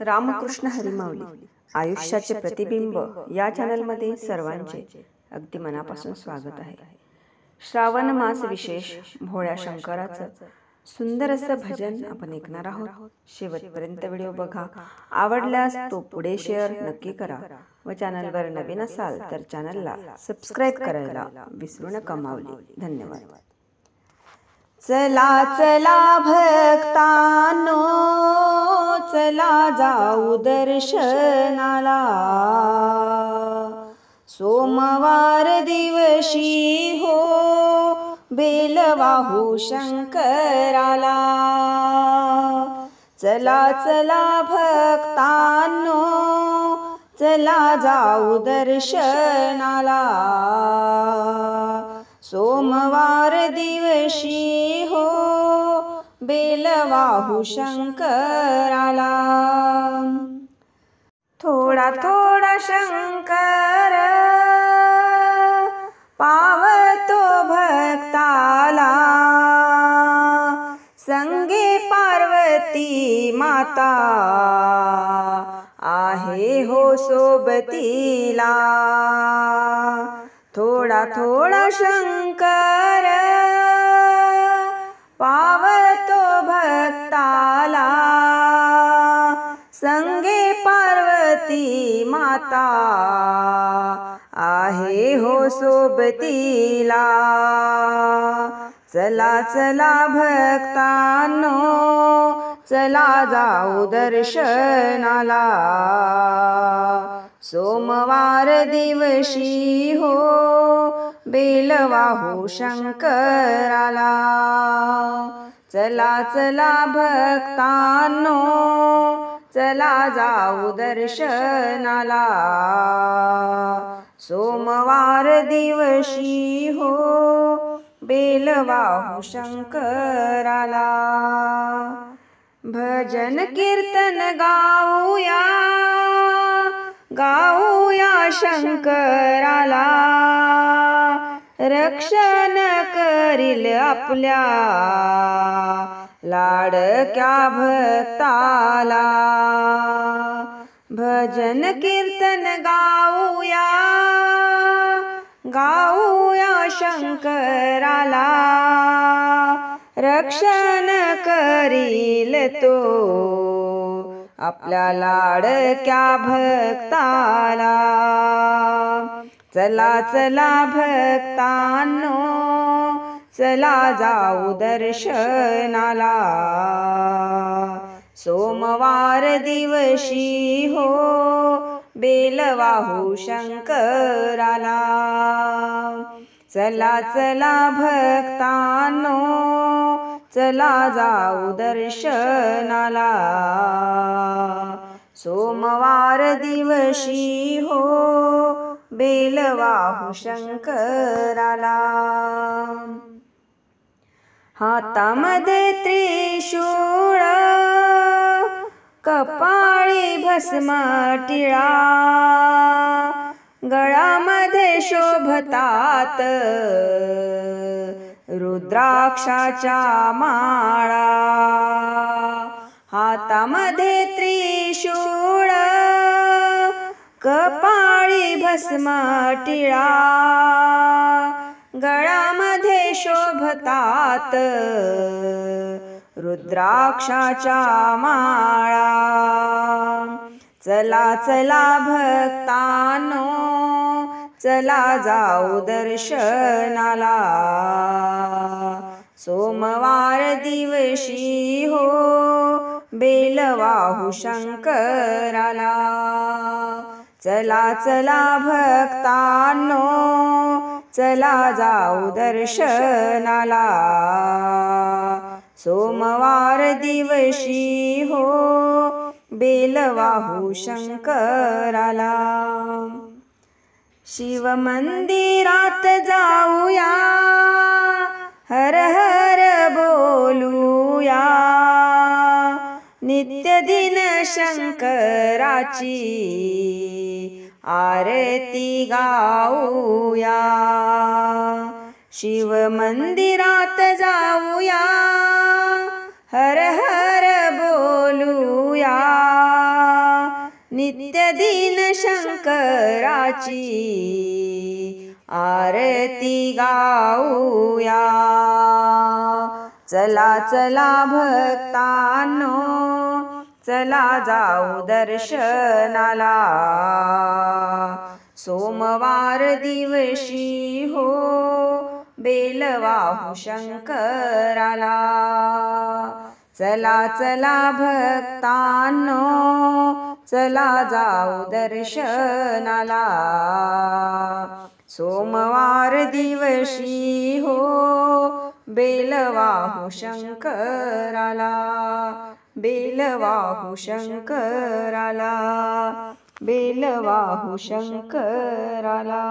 रामकृष्ण हरिमाऊली आयुष्याचे प्रतिबिंब या चॅनलमध्ये सर्वांचे अगदी मनापासून स्वागत आहे। श्रावण मास विशेष भोळ्या शंकराचं सुंदर असं भजन आपण ऐकणार आहोत। शेवटपर्यंत व्हिडिओ बघा। आवडल्यास तो पुढे शेअर नक्की करा व चॅनलवर नवीन असाल तर चॅनलला सबस्क्राइब करायला विसरू नका माऊली। धन्यवाद। चला चला भक्तांनो, चला जाऊ दर्शनाला, सोमवार दिवशी हो बेल वाहू शंकराला। चला चला भक्तांनो, चला जाऊ दर्शनाला, सोमवार दिवशी हो बेल वाहू शंकराला। थोडा थोडा शंकर पावतो भक्ताला, संगे पार्वती माता आहे हो सोबतीला। थोडा थोडा शंकर पावतो भक्ताला, संगे पार्वती माता आहे हो सोबतीला। चला चला भक्तांनो, चला जाऊ दर्शनाला, सोमवार दिवशी हो बेल वाहू शंकराला। चला चला भक्तांनो, चला जाऊ दर्शनाला, सोमवार दिवशी हो बेल वाहू शंकराला। भजन कीर्तन गाऊया, गाऊया शंकराला, रक्षण करील आपल्या लाडक्या भक्ताला। भजन कीर्तन गाऊया, गाऊया शंकराला, रक्षण करील तो आपल्या लाडक्या भक्ताला। चला चला भक्तांनो, चला जाऊ दर्शनाला, सोमवार दिवशी हो बेल वाहू शंकराला। चला चला भक्तांनो, चला जाऊ दर्शनाला, सोमवार दिवशी हो बेल वाहू शंकराला। हातामध्ये त्रिशूळ, कपाळी भस्म टिळा, गळ्यामध्ये शोभतात रुद्राक्षाच्या माळा। हातामध्ये त्रिशूळ, कपाळी भस्म टिळा, गळ्यामध्ये शोभतात रुद्राक्षाच्या माळा। चला चला भक्तांनो, चला जाऊ दर्शनाला, सोमवार दिवशी हो बेल वाहू शंकराला। चला चला भक्तांनो, चला जाऊ दर्शनाला, सोमवार दिवशी हो बेल वाहू शंकराला। शिव मंदिरात जाऊया, हर हर बोलूया, नित्य दिन शंकराची आरती गाऊया। शिव मंदिरात जाऊया, हर हर बोलूया, नित्य दीन शंकराची आरती गाऊया. चला चला भक्तांनो, चला जाऊ दर्शनाला. सोमवार दिवशी हो बेल वाहू शंकराला. चला चला भक्तांनो, चला जाऊ दर्शनाला. सोमवार दिवशी हो बेल वाहू शंकराला. बेल वाहू शंकराला. बेल वाहू शंकराला.